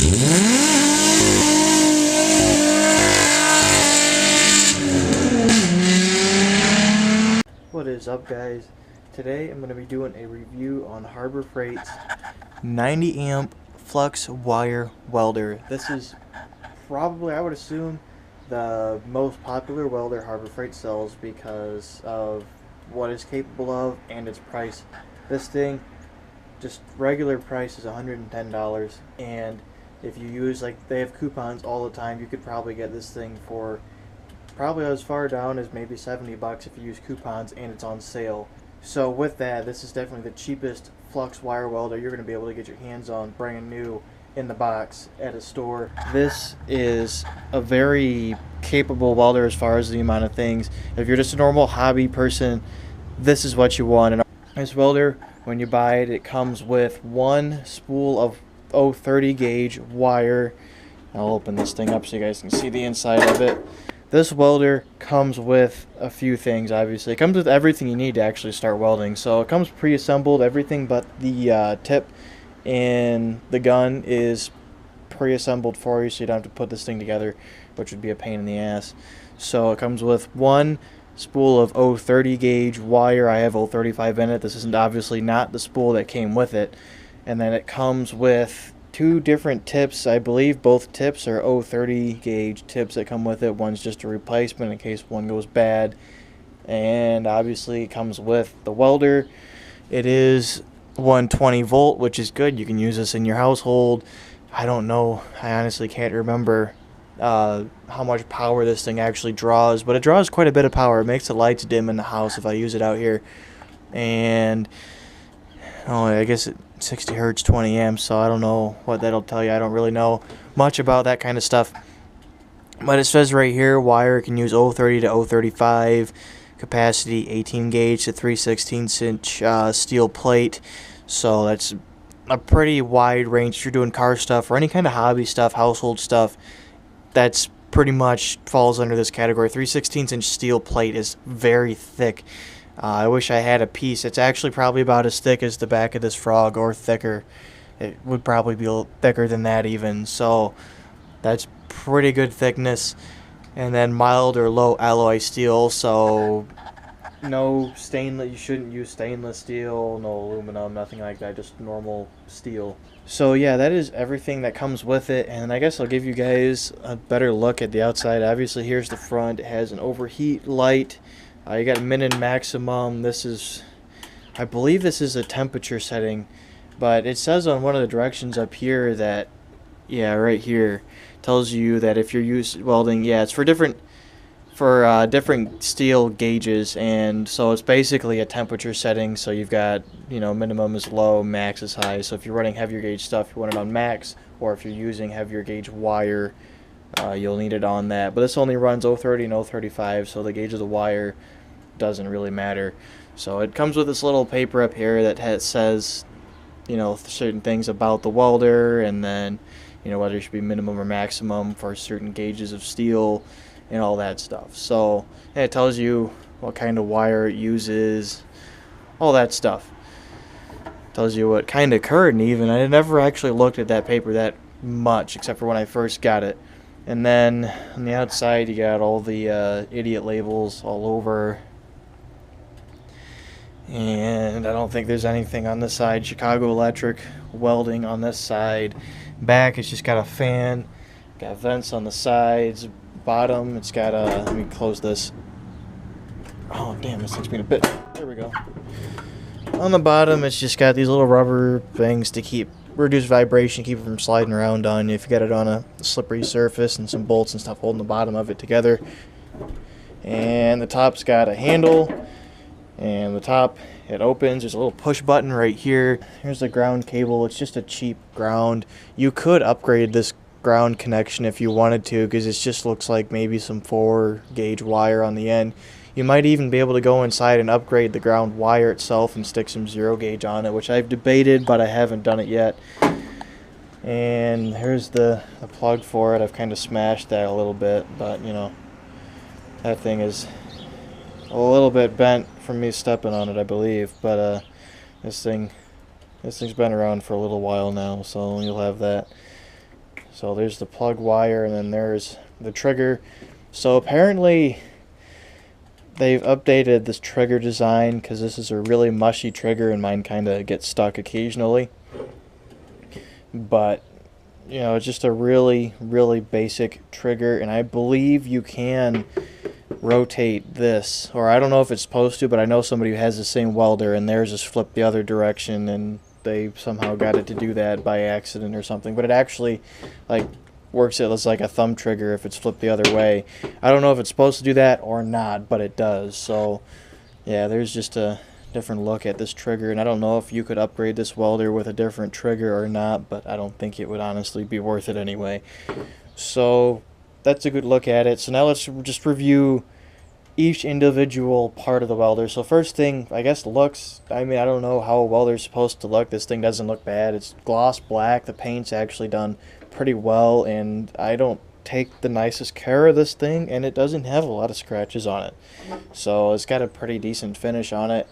What is up, guys? Today I'm going to be doing a review on Harbor Freight's 90 amp Flux wire welder. This is probably, I would assume, the most popular welder Harbor Freight sells because of what it's capable of and its price. This thing, just regular price is $110, and if you use, like, they have coupons all the time, you could probably get this thing for probably as far down as maybe $70 if you use coupons and it's on sale. So with that, this is definitely the cheapest Flux wire welder you're going to be able to get your hands on brand new in the box at a store. This is a very capable welder as far as the amount of things. If you're just a normal hobby person, this is what you want. And this welder, when you buy it, it comes with one spool of 030 gauge wire. I'll open this thing up so you guys can see the inside of it. This welder comes with a few things, obviously. It comes with everything you need to actually start welding. So it comes pre-assembled, everything but the tip and the gun is pre-assembled for you, so you don't have to put this thing together, which would be a pain in the ass. So it comes with one spool of 030 gauge wire. I have 035 in it. This isn't obviously not the spool that came with it. And then it comes with two different tips. I believe both tips are 030 gauge tips that come with it. One's just a replacement in case one goes bad. And obviously it comes with the welder. It is 120 volt, which is good. You can use this in your household. I don't know. I honestly can't remember how much power this thing actually draws, but it draws quite a bit of power. It makes the lights dim in the house if I use it out here. And I guess 60 hertz, 20 amps, so I don't know what that'll tell you. I don't really know much about that kind of stuff. But it says right here, wire can use 030 to 035, capacity 18 gauge to 3/16 inch steel plate. So that's a pretty wide range. If you're doing car stuff or any kind of hobby stuff, household stuff, that's pretty much falls under this category. 3/16 inch steel plate is very thick. I wish I had a piece. It's actually probably about as thick as the back of this frog, or thicker. It would probably be a little thicker than that even. So that's pretty good thickness. And then mild or low alloy steel. So no stainless. You shouldn't use stainless steel, no aluminum, nothing like that. Just normal steel. So yeah, that is everything that comes with it. And I guess I'll give you guys a better look at the outside. Obviously, here's the front. It has an overheat light. You got min and maximum. This is, I believe this is a temperature setting, but it says on one of the directions up here that, yeah, right here, tells you that if you're welding, yeah, it's for different steel gauges, and so it's basically a temperature setting. So you've got, minimum is low, max is high. So if you're running heavier gauge stuff, you want it on max, or if you're using heavier gauge wire, you'll need it on that. But this only runs 030 and 035, so the gauge of the wire doesn't really matter. So it comes with this little paper up here that says, certain things about the welder, and then, whether it should be minimum or maximum for certain gauges of steel and all that stuff. So it tells you what kind of wire it uses, all that stuff. It tells you what kind of current even. I never actually looked at that paper that much, except for when I first got it. And then on the outside, you got all the idiot labels all over. And I don't think there's anything on this side. Chicago Electric welding on this side. Back, it's just got a fan. Got vents on the sides. Bottom, it's got a, let me close this. Oh, damn, this thing's being a bit. There we go. On the bottom, it's just got these little rubber things to reduce vibration, keep it from sliding around on you if you got it on a slippery surface, and some bolts and stuff holding the bottom of it together. And the top's got a handle, and the top, it opens. There's a little push button right here. Here's the ground cable. It's just a cheap ground. You could upgrade this ground connection if you wanted to, because it just looks like maybe some 4 gauge wire on the end. You might even be able to go inside and upgrade the ground wire itself and stick some 0 gauge on it, which I've debated, but I haven't done it yet. And here's the plug for it. I've kind of smashed that a little bit, but that thing is a little bit bent from me stepping on it, I believe. But this thing's been around for a little while now, so you'll have that. So there's the plug wire, and then there's the trigger. So apparently they've updated this trigger design because this is a really mushy trigger and mine kind of gets stuck occasionally. But you know, it's just a really basic trigger, and I believe you can rotate this, or I don't know if it's supposed to, but I know somebody who has the same welder and theirs is flipped the other direction, and they somehow got it to do that by accident or something. But it actually like works as like a thumb trigger if it's flipped the other way. I don't know if it's supposed to do that or not, but it does. So yeah, there's just a different look at this trigger, and I don't know if you could upgrade this welder with a different trigger or not, but I don't think it would honestly be worth it anyway. So that's a good look at it. So now let's just review each individual part of the welder. So first thing, I guess, looks. I mean, I don't know how a welder's supposed to look. This thing doesn't look bad. It's gloss black. The paint's actually done pretty well, and I don't take the nicest care of this thing, and it doesn't have a lot of scratches on it. So it's got a pretty decent finish on it,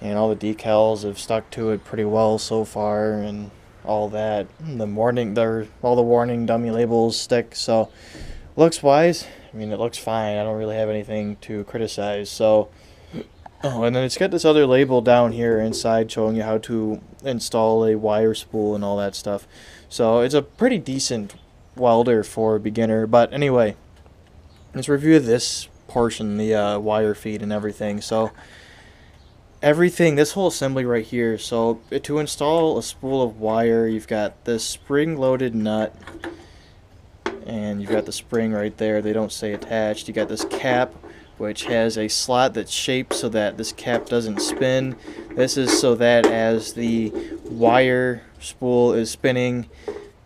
and all the decals have stuck to it pretty well so far, and all that. All the warning dummy labels stick. So looks wise, I mean, it looks fine. I don't really have anything to criticize. So, oh, and then it's got this other label down here inside showing you how to install a wire spool and all that stuff. So it's a pretty decent welder for a beginner. But anyway, let's review this portion, the wire feed and everything. So everything, this whole assembly right here. So to install a spool of wire, you've got this spring-loaded nut, and you've got the spring right there. They don't say attached. You got this cap, which has a slot that's shaped so that this cap doesn't spin. This is so that as the wire spool is spinning,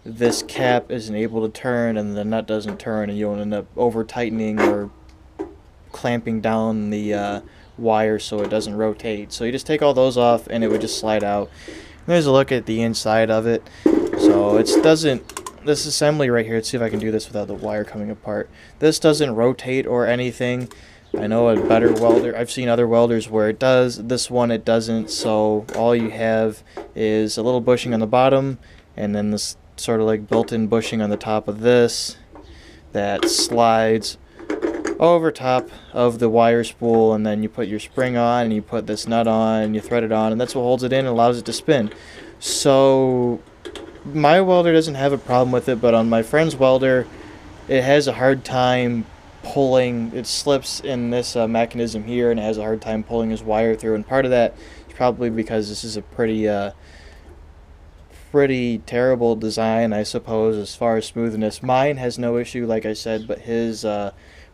this cap isn't able to turn and the nut doesn't turn, and you'll end up over tightening or clamping down the wire so it doesn't rotate. So you just take all those off and it would just slide out. There's a look at the inside of it. So it doesn't, this assembly right here, let's see if I can do this without the wire coming apart. This doesn't rotate or anything. I know a better welder, I've seen other welders where it does. This one it doesn't. So all you have is a little bushing on the bottom, and then this sort of like built-in bushing on the top of this that slides over top of the wire spool, and then you put your spring on and you put this nut on and you thread it on, and that's what holds it in and allows it to spin. So my welder doesn't have a problem with it, but on my friend's welder it has a hard time pulling. It slips in this mechanism here, and it has a hard time pulling his wire through, and part of that is probably because this is a pretty terrible design, I suppose, as far as smoothness. Mine has no issue, like I said, but his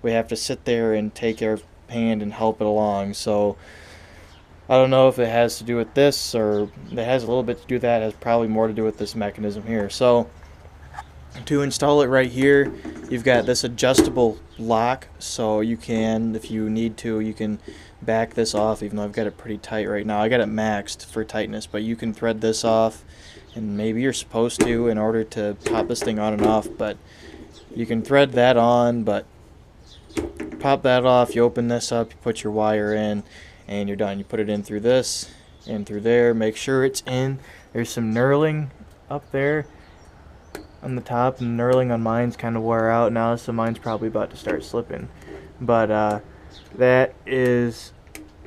we have to sit there and take our hand and help it along. So I don't know if it has to do with this, or it has a little bit to do with that. It has probably more to do with this mechanism here. So to install it right here, you've got this adjustable lock, so you can, if you need to, you can back this off, even though I've got it pretty tight right now. I got it maxed for tightness, but you can thread this off, and maybe you're supposed to in order to pop this thing on and off, but you can thread that on, but pop that off, you open this up, you put your wire in, and you're done. You put it in through this and through there. Make sure it's in. There's some knurling up there on the top, and knurling on mine's kind of wore out now, so mine's probably about to start slipping. But that is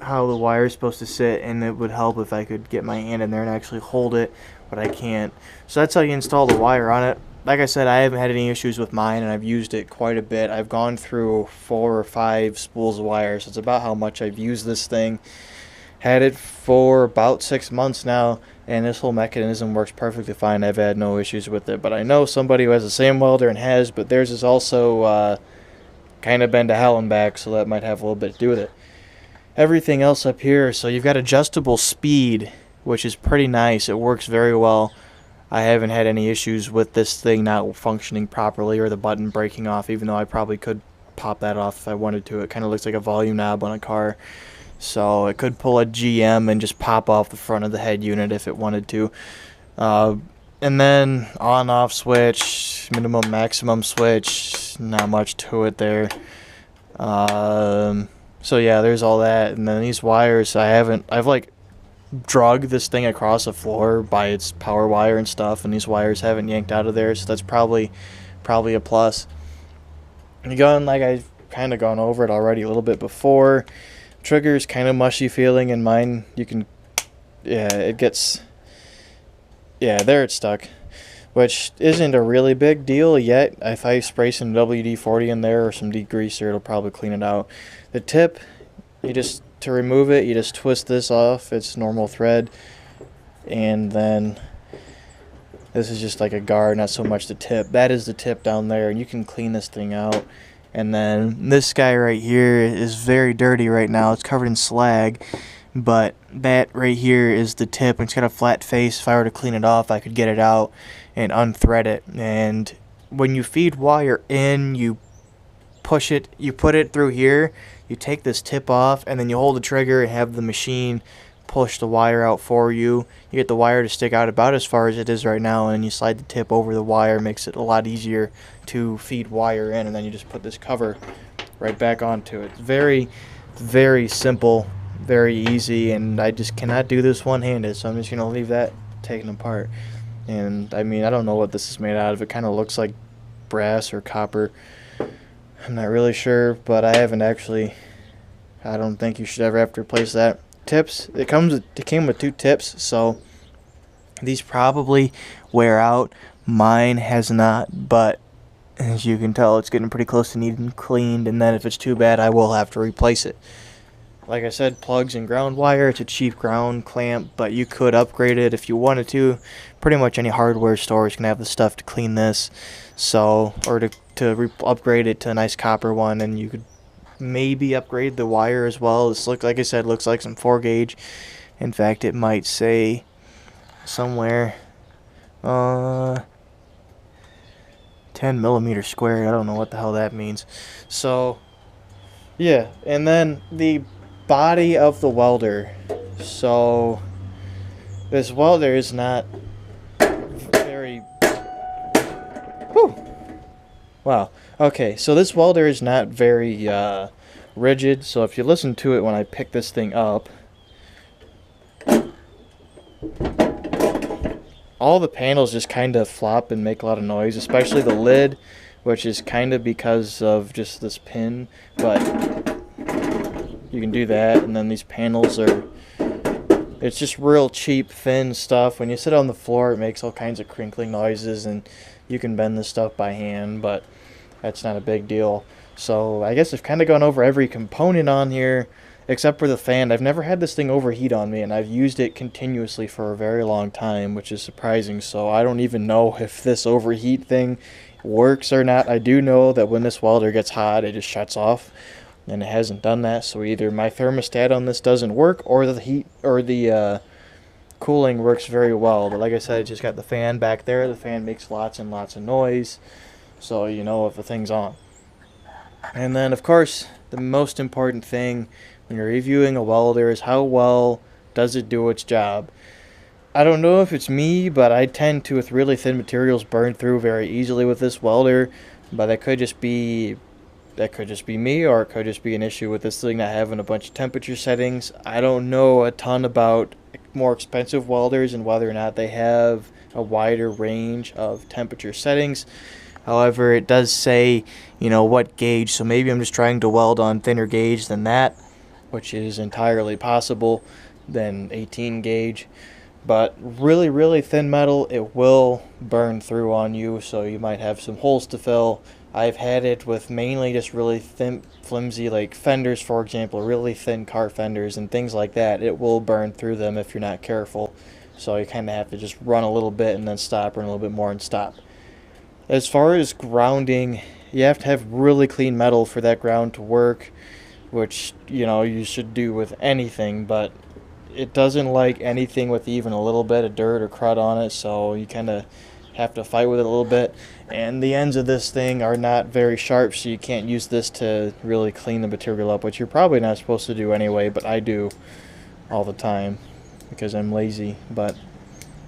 how the wire is supposed to sit, and it would help if I could get my hand in there and actually hold it, but I can't. So that's how you install the wire on it. Like I said, I haven't had any issues with mine, and I've used it quite a bit. I've gone through 4 or 5 spools of wire, so it's about how much I've used this thing. Had it for about 6 months now, and this whole mechanism works perfectly fine. I've had no issues with it, but I know somebody who has the same welder and has, but theirs is also kind of been to hell and back, so that might have a little bit to do with it. Everything else up here, so you've got adjustable speed, which is pretty nice. It works very well. I haven't had any issues with this thing not functioning properly or the button breaking off, even though I probably could pop that off if I wanted to. It kind of looks like a volume knob on a car. So it could pull a GM and just pop off the front of the head unit if it wanted to. And then on-off switch, minimum maximum switch, not much to it there. So yeah, there's all that. And then these wires, I've like drug this thing across the floor by its power wire and stuff, and these wires haven't yanked out of there, so that's probably a plus. And again, like I've kind of gone over it already a little bit before, trigger's kind of mushy feeling in mine. You can, yeah, it gets, yeah, there it's stuck, which isn't a really big deal yet. If I spray some WD-40 in there or some degreaser, it'll probably clean it out. The tip, to remove it, you just twist this off. It's normal thread, and then this is just like a guard, not so much the tip. That is the tip down there, and you can clean this thing out. And then this guy right here is very dirty right now. It's covered in slag, but that right here is the tip, and it's got a flat face. If I were to clean it off, I could get it out and unthread it. And when you feed wire in, you push it, you put it through here, you take this tip off, and then you hold the trigger and have the machine push the wire out for you. You get the wire to stick out about as far as it is right now, and you slide the tip over the wire. Makes it a lot easier to feed wire in, and then you just put this cover right back onto it. It's very, very simple, very easy, and I just cannot do this one-handed, so I'm just going to leave that taken apart. And I mean, I don't know what this is made out of. It kind of looks like brass or copper. I'm not really sure, but I haven't actually. I don't think you should ever have to replace that. Tips, it came with 2 tips, so these probably wear out. Mine has not, but as you can tell, it's getting pretty close to needing cleaned, and then if it's too bad, I will have to replace it. Like I said, plugs and ground wire. It's a cheap ground clamp, but you could upgrade it if you wanted to. Pretty much any hardware store is going to have the stuff to clean this, so, or to upgrade it to a nice copper one, and you could maybe upgrade the wire as well. This like I said, looks like some 4 gauge. In fact, it might say somewhere 10 millimeter square. I don't know what the hell that means. So yeah, and then the body of the welder. So this welder is not very, whew. Wow. Okay, so this welder is not very rigid, so if you listen to it when I pick this thing up, all the panels just kind of flop and make a lot of noise, especially the lid, which is kind of because of just this pin, but you can do that. And then these panels are, it's just real cheap, thin stuff. When you sit on the floor, it makes all kinds of crinkling noises, and you can bend this stuff by hand, but that's not a big deal. So I guess I've kind of gone over every component on here except for the fan. I've never had this thing overheat on me, and I've used it continuously for a very long time, which is surprising. So I don't even know if this overheat thing works or not. I do know that when this welder gets hot, it just shuts off, and it hasn't done that. So either my thermostat on this doesn't work, or the heat or the cooling works very well. But like I said, it's just got the fan back there. The fan makes lots and lots of noise, so you know if the thing's on. And then, of course, the most important thing when you're reviewing a welder is how well does it do its job. I don't know if it's me, but I tend to, with really thin materials, burn through very easily with this welder. But that could just be me, or it could just be an issue with this thing not having a bunch of temperature settings. I don't know a ton about more expensive welders and whether or not they have a wider range of temperature settings. However, it does say, you know, what gauge, so maybe I'm just trying to weld on thinner gauge than that, which is entirely possible, than 18 gauge. But really, really thin metal, it will burn through on you, so you might have some holes to fill. I've had it with mainly just really thin, flimsy, like fenders, for example, really thin car fenders and things like that. It will burn through them if you're not careful. So you kind of have to just run a little bit and then stop, run a little bit more and stop. As far as grounding, you have to have really clean metal for that ground to work, which, you know, you should do with anything, but it doesn't like anything with even a little bit of dirt or crud on it, so you kind of have to fight with it a little bit. And the ends of this thing are not very sharp, so you can't use this to really clean the material up, which you're probably not supposed to do anyway, but I do all the time because I'm lazy. But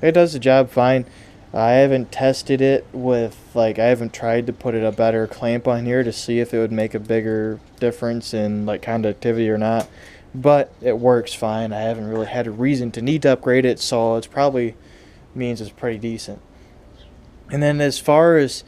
it does the job fine. I haven't tested it with, like, I haven't tried to put a better clamp on here to see if it would make a bigger difference in, like, conductivity or not. but it works fine. I haven't really had a reason to need to upgrade it, so it's probably means it's pretty decent. And then as far as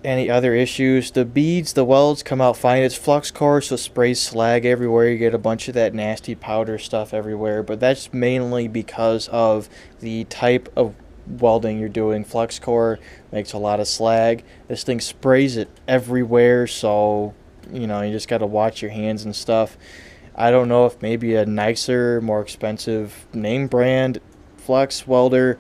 any other issues, the beads, the welds come out fine. It's flux core, so it sprays slag everywhere. You get a bunch of that nasty powder stuff everywhere, but that's mainly because of the type of welding you're doing. Flux core makes a lot of slag. This thing sprays it everywhere, so you just got to watch your hands and stuff. I don't know if maybe a nicer, more expensive name brand flux welder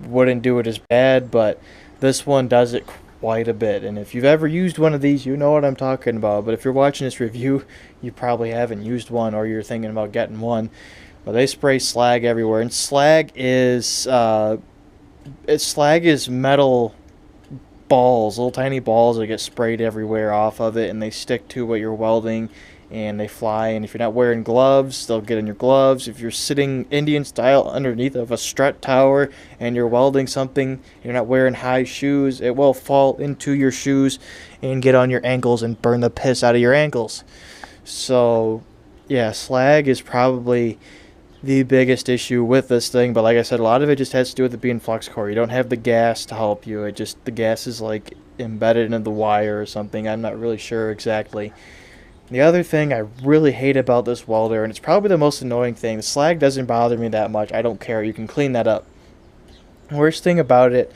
wouldn't do it as bad, but this one does it quite a bit. And if you've ever used one of these, you know what I'm talking about. But if you're watching this review, you probably haven't used one, or you're thinking about getting one. But they spray slag everywhere, and slag is metal balls, little tiny balls that get sprayed everywhere off of it, and they stick to what you're welding, and they fly. And if you're not wearing gloves, they'll get in your gloves. If you're sitting Indian style underneath of a strut tower and you're welding something, you're not wearing high shoes, it will fall into your shoes and get on your ankles and burn the piss out of your ankles. So yeah, slag is probably the biggest issue with this thing, but like I said, a lot of it just has to do with it being flux core. You don't have the gas to help you. The gas is like embedded into the wire or something. I'm not really sure exactly. The other thing I really hate about this welder, and it's probably the most annoying thing, the slag doesn't bother me that much. I don't care. You can clean that up. The worst thing about it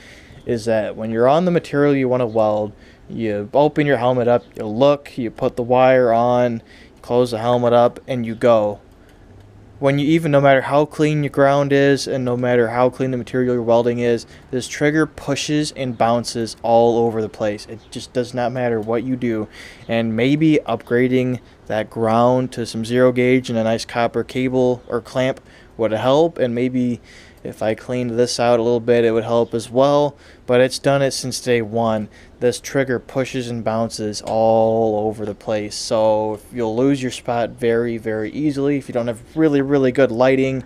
is that when you're on the material you want to weld, you open your helmet up, you look, you put the wire on, you close the helmet up, and you go. No matter how clean your ground is and no matter how clean the material you're welding is, this trigger pushes and bounces all over the place. It just does not matter what you do. And maybe upgrading that ground to some zero gauge and a nice copper cable or clamp would help, and maybe if I cleaned this out a little bit it would help as well, but it's done it since day one. This trigger pushes and bounces all over the place, so you'll lose your spot very, very easily. If you don't have really, really good lighting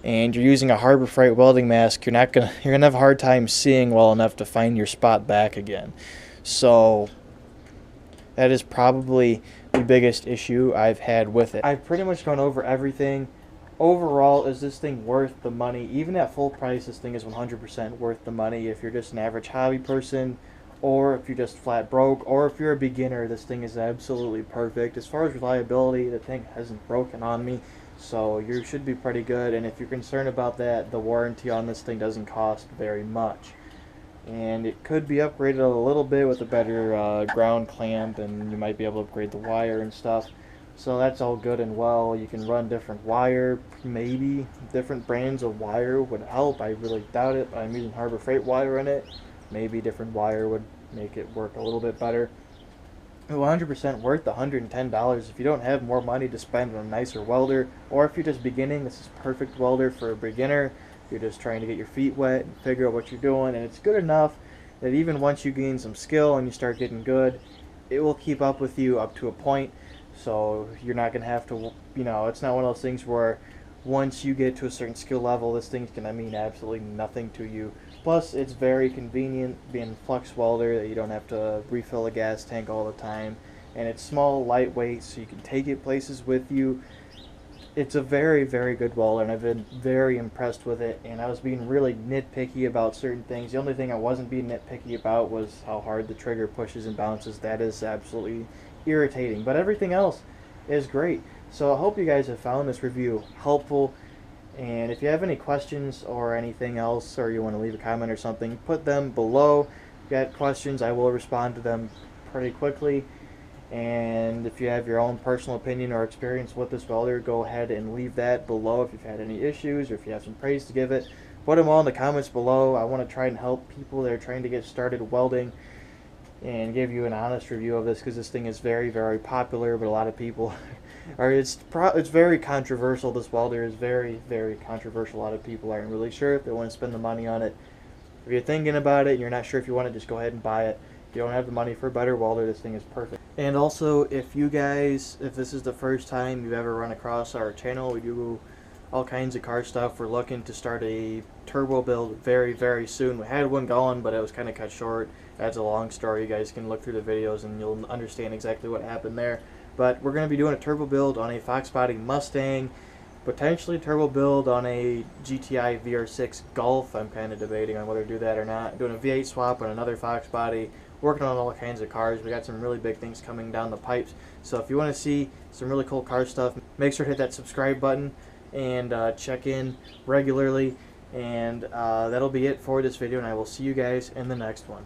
and you're using a Harbor Freight welding mask, you're gonna have a hard time seeing well enough to find your spot back again. So that is probably the biggest issue I've had with it. I've pretty much gone over everything. Overall, is this thing worth the money? Even at full price, this thing is 100% worth the money. If you're just an average hobby person, or if you're just flat broke, or if you're a beginner, this thing is absolutely perfect. As far as reliability, the thing hasn't broken on me, so you should be pretty good. And if you're concerned about that, the warranty on this thing doesn't cost very much. And it could be upgraded a little bit with a better ground clamp, and you might be able to upgrade the wire and stuff. So that's all good and well. You can run different wire, maybe different brands of wire would help. I really doubt it, but I'm using Harbor Freight wire in it. Maybe different wire would make it work a little bit better. 100% worth the $110. If you don't have more money to spend on a nicer welder, or if you're just beginning, this is perfect welder for a beginner. You're just trying to get your feet wet and figure out what you're doing, and it's good enough that even once you gain some skill and you start getting good, it will keep up with you up to a point. So you're not going to have to, it's not one of those things where once you get to a certain skill level, this thing's going to mean absolutely nothing to you. Plus, it's very convenient being flux welder that you don't have to refill a gas tank all the time. And it's small, lightweight, so you can take it places with you. It's a very, very good welder, and I've been very impressed with it. And I was being really nitpicky about certain things. The only thing I wasn't being nitpicky about was how hard the trigger pushes and bounces. That is absolutely irritating, but everything else is great. So I hope you guys have found this review helpful, and if you have any questions or anything else, or you want to leave a comment or something, put them below. If you got questions, I will respond to them pretty quickly. And if you have your own personal opinion or experience with this welder, go ahead and leave that below. If you've had any issues or if you have some praise to give it, put them all in the comments below. I want to try and help people that are trying to get started welding and give you an honest review of this, because this thing is very, very popular, but a lot of people it's very controversial. This welder is very, very controversial. A lot of people aren't really sure if they want to spend the money on it. If you're thinking about it and you're not sure if you want to, just go ahead and buy it. If you don't have the money for a better welder, this thing is perfect. And also, if this is the first time you've ever run across our channel, we do all kinds of car stuff. We're looking to start a turbo build very, very soon. We had one going, but it was kind of cut short. That's a long story. You guys can look through the videos and you'll understand exactly what happened there. But we're going to be doing a turbo build on a Fox body Mustang, potentially a turbo build on a GTI VR6 Golf. I'm kind of debating on whether to do that or not. Doing a V8 swap on another Fox body, working on all kinds of cars. We got some really big things coming down the pipes. So if you want to see some really cool car stuff, make sure to hit that subscribe button and check in regularly. And that'll be it for this video, and I will see you guys in the next one.